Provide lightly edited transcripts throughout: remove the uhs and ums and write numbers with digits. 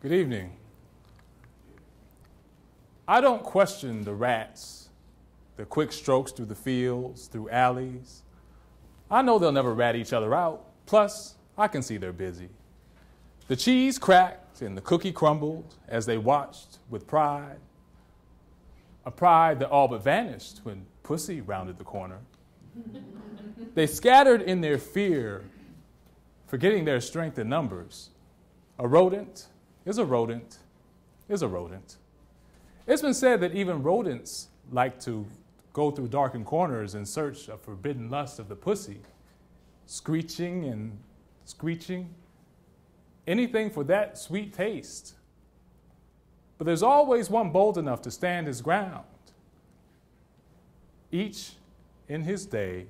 Good evening. I don't question the rats, the quick strokes through the fields, through alleys. I know they'll never rat each other out. Plus, I can see they're busy. The cheese cracked and the cookie crumbled as they watched with pride. A pride that all but vanished when Pussy rounded the corner. They scattered in their fear, forgetting their strength in numbers. A rodent is a rodent is a rodent. It's been said that even rodents like to go through darkened corners in search of forbidden lust of the pussy, screeching and screeching, anything for that sweet taste. But there's always one bold enough to stand his ground. Each in his day,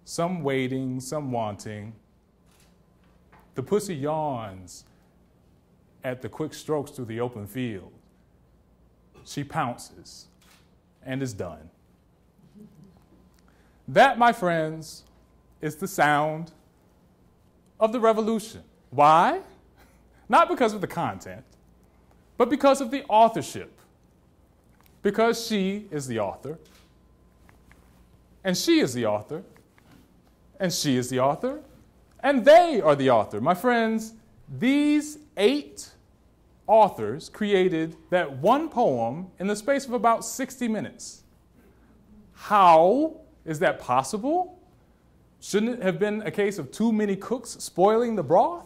some waiting, some wanting. The pussy yawns at the quick strokes through the open field. She pounces and is done. That, my friends, is the sound of the revolution. Why? Not because of the content, but because of the authorship. Because she is the author, and she is the author, and she is the author, and they are the author. My friends, these 8 authors created that one poem in the space of about 60 minutes. How is that possible? Shouldn't it have been a case of too many cooks spoiling the broth?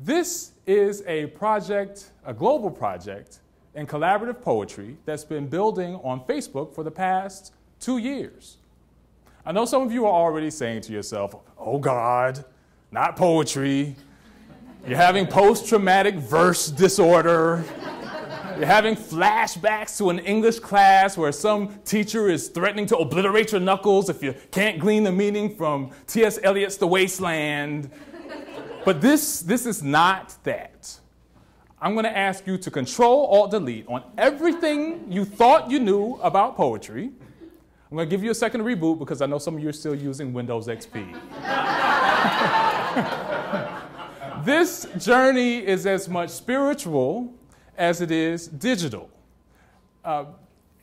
This is a project, a global project in collaborative poetry that's been building on Facebook for the past 2 years. I know some of you are already saying to yourself, oh God, not poetry. You're having post-traumatic verse disorder. You're having flashbacks to an English class where some teacher is threatening to obliterate your knuckles if you can't glean the meaning from T.S. Eliot's The Wasteland. But this is not that. I'm going to ask you to Control-Alt-Delete on everything you thought you knew about poetry. I'm going to give you a second to reboot because I know some of you are still using Windows XP. This journey is as much spiritual as it is digital.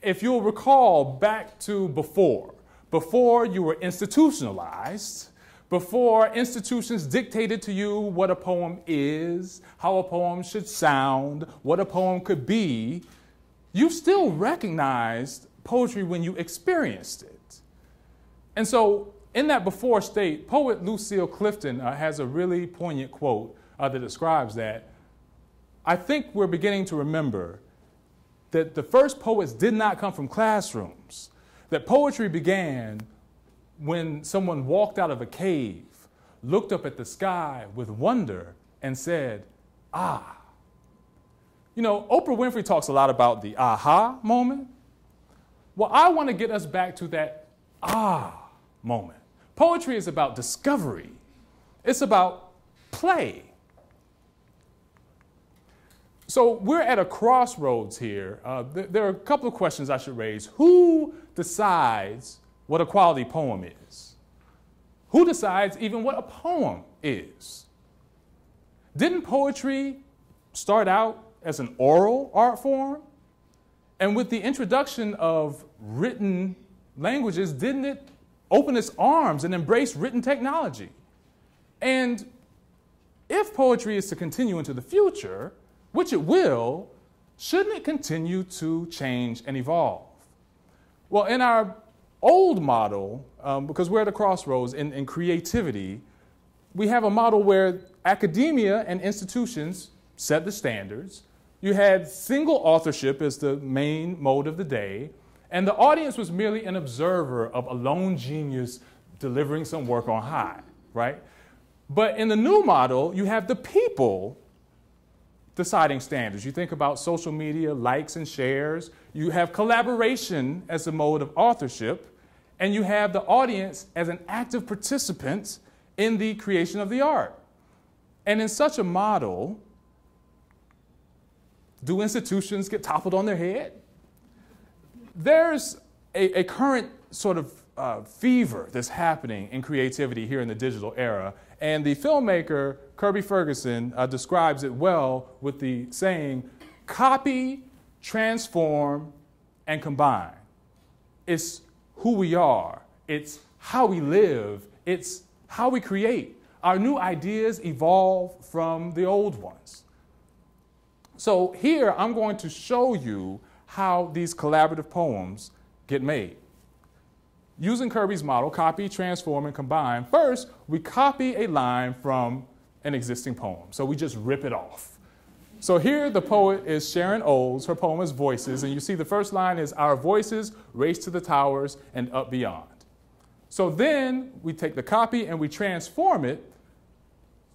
If you'll recall back to before you were institutionalized, before institutions dictated to you what a poem is, how a poem should sound, what a poem could be, you still recognized poetry when you experienced it. And so in that before state, poet Lucille Clifton has a really poignant quote that describes that. I think we're beginning to remember that the first poets did not come from classrooms, that poetry began when someone walked out of a cave, looked up at the sky with wonder, and said, ah. You know, Oprah Winfrey talks a lot about the aha moment. Well, I want to get us back to that ah moment. Poetry is about discovery. It's about play. So we're at a crossroads here. There are a couple of questions I should raise. Who decides what a quality poem is? Who decides even what a poem is? Didn't poetry start out as an oral art form? And with the introduction of written languages, didn't it open its arms and embrace written technology? And if poetry is to continue into the future, which it will, shouldn't it continue to change and evolve? Well, in our old model, because we're at a crossroads in creativity, we have a model where academia and institutions set the standards. You had single authorship as the main mode of the day, and the audience was merely an observer of a lone genius delivering some work on high, right? But in the new model, you have the people deciding standards. You think about social media, likes and shares. You have collaboration as a mode of authorship, and you have the audience as an active participant in the creation of the art. And in such a model, do institutions get toppled on their head? There's a current sort of fever that's happening in creativity here in the digital era, and the filmmaker Kirby Ferguson describes it well with the saying, copy, transform, and combine. It's who we are. It's how we live. It's how we create. Our new ideas evolve from the old ones. So here I'm going to show you how these collaborative poems get made. Using Kirby's model, copy, transform, and combine, first we copy a line from an existing poem. So we just rip it off. So here the poet is Sharon Olds. Her poem is Voices, and you see the first line is, our voices race to the towers and up beyond. So then we take the copy and we transform it.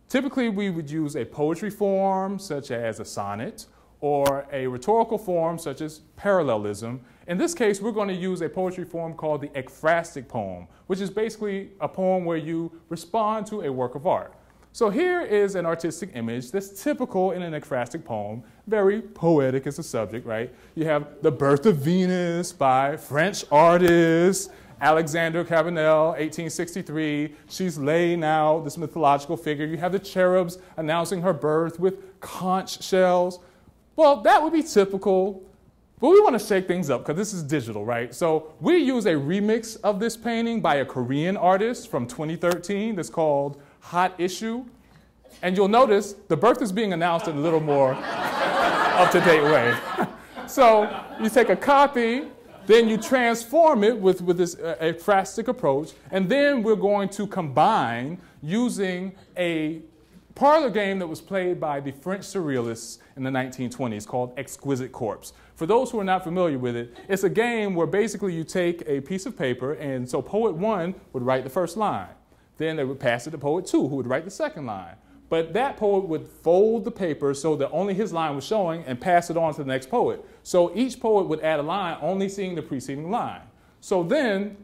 Typically we would use a poetry form such as a sonnet or a rhetorical form such as parallelism. In this case, we're going to use a poetry form called the ekphrastic poem, which is basically a poem where you respond to a work of art. So here is an artistic image that's typical in an ekphrastic poem, very poetic as a subject, right? You have The Birth of Venus by French artist Alexander Cabanel, 1863. She's laying out this mythological figure. You have the cherubs announcing her birth with conch shells. Well, that would be typical, but we want to shake things up because this is digital, right? So we use a remix of this painting by a Korean artist from 2013 that's called Hot Issue. And you'll notice the birth is being announced in a little more up-to-date way. So you take a copy, then you transform it with this ekphrastic approach, and then we're going to combine using a parlor game that was played by the French surrealists in the 1920s called Exquisite Corpse. For those who are not familiar with it, it's a game where basically you take a piece of paper, and so poet 1 would write the first line. Then they would pass it to poet 2, who would write the second line. But that poet would fold the paper so that only his line was showing and pass it on to the next poet. So each poet would add a line only seeing the preceding line. So then,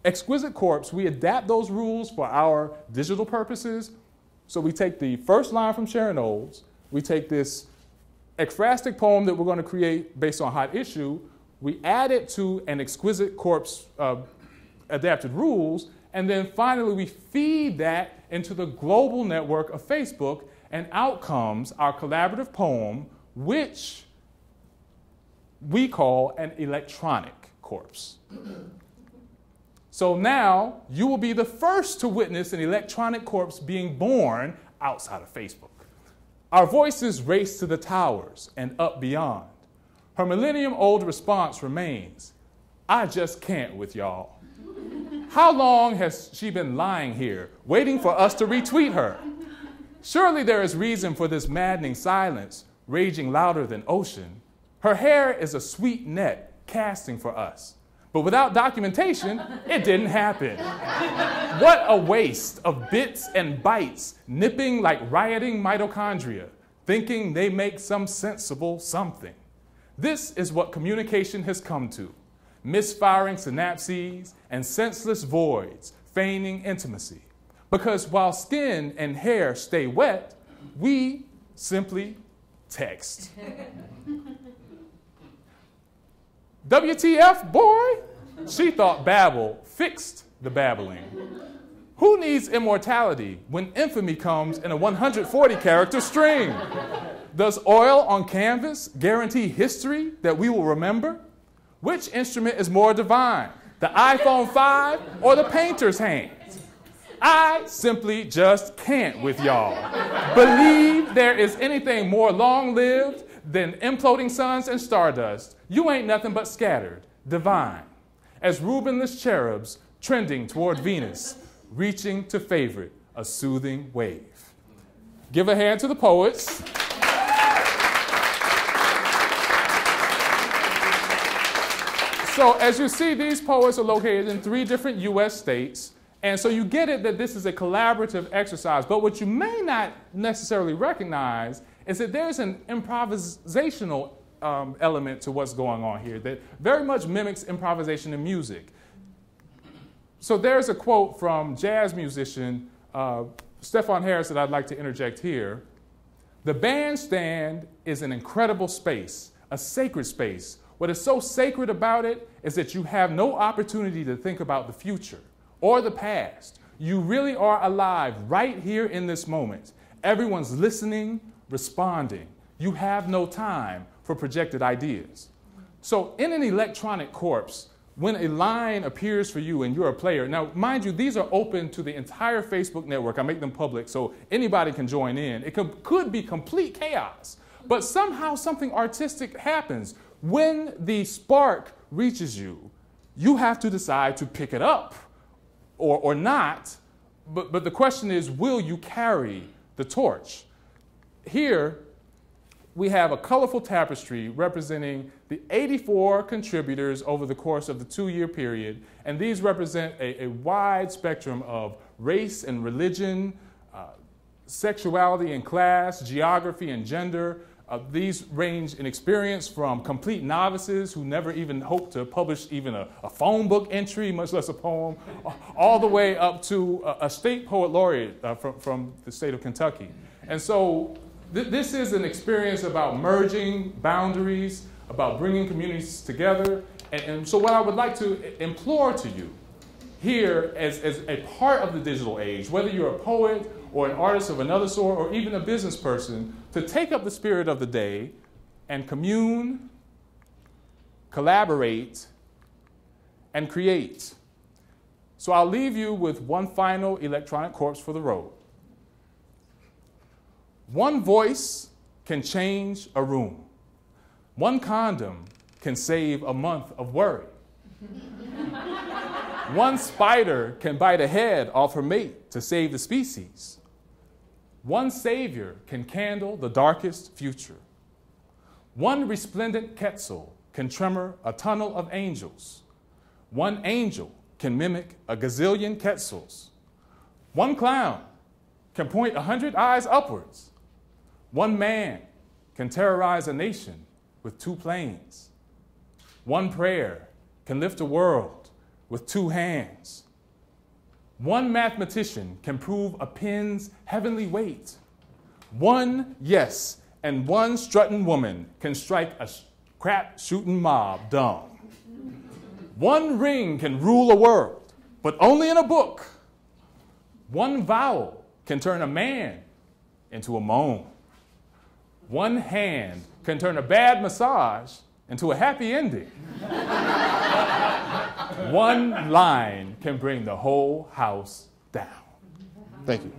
Exquisite Corpse, we adapt those rules for our digital purposes. So we take the first line from Sharon Olds, we take this ekphrastic poem that we're going to create based on Hot Issue, we add it to an Exquisite Corpse adapted rules, and then finally we feed that into the global network of Facebook, and out comes our collaborative poem, which we call an electronic corpse. So now you will be the first to witness an electronic corpse being born outside of Facebook. Our voices race to the towers and up beyond. Her millennium-old response remains, I just can't with y'all. How long has she been lying here, waiting for us to retweet her? Surely there is reason for this maddening silence, raging louder than ocean. Her hair is a sweet net casting for us. But without documentation, it didn't happen. What a waste of bits and bytes, nipping like rioting mitochondria, thinking they make some sensible something. This is what communication has come to. Misfiring synapses and senseless voids, feigning intimacy. Because while skin and hair stay wet, we simply text. WTF, boy? She thought Babel fixed the babbling. Who needs immortality when infamy comes in a 140-character string? Does oil on canvas guarantee history that we will remember? Which instrument is more divine, the iPhone 5 or the painter's hands? I simply just can't with y'all. Believe there is anything more long-lived than imploding suns and stardust. You ain't nothing but scattered, divine. As Rubinless cherubs trending toward Venus, reaching to favorite a soothing wave. Give a hand to the poets. So as you see, these poets are located in 3 different US states. And so you get it that this is a collaborative exercise. But what you may not necessarily recognize is that there's an improvisational element to what's going on here that very much mimics improvisation in music. So there's a quote from jazz musician Stefan Harris that I'd like to interject here. The bandstand is an incredible space, a sacred space. What is so sacred about it is that you have no opportunity to think about the future or the past. You really are alive right here in this moment. Everyone's listening, responding. You have no time for projected ideas. So in an electronic corpse, when a line appears for you and you're a player, now mind you, these are open to the entire Facebook network. I make them public so anybody can join in. It could be complete chaos, but somehow something artistic happens. When the spark reaches you, you have to decide to pick it up or not, but the question is, will you carry the torch? Here, we have a colorful tapestry representing the 84 contributors over the course of the 2-year period, and these represent a wide spectrum of race and religion, sexuality and class, geography and gender. These range in experience from complete novices who never even hope to publish even a phone book entry, much less a poem, all the way up to a state poet laureate from the state of Kentucky. And so this is an experience about merging boundaries, about bringing communities together. And so what I would like to implore to you here as a part of the digital age, whether you're a poet or an artist of another sort or even a business person, to take up the spirit of the day and commune, collaborate, and create. So I'll leave you with one final electronic corpse for the road. One voice can change a room. One condom can save a month of worry. One spider can bite a head off her mate to save the species. One savior can candle the darkest future. One resplendent quetzal can tremor a tunnel of angels. One angel can mimic a gazillion quetzals. One clown can point 100 eyes upwards. One man can terrorize a nation with 2 planes. One prayer can lift a world with 2 hands. One mathematician can prove a pen's heavenly weight. One yes and one strutting woman can strike a crap-shooting mob dumb. One ring can rule a world, but only in a book. One vowel can turn a man into a moan. One hand can turn a bad massage into a happy ending. One line can bring the whole house down. Thank you.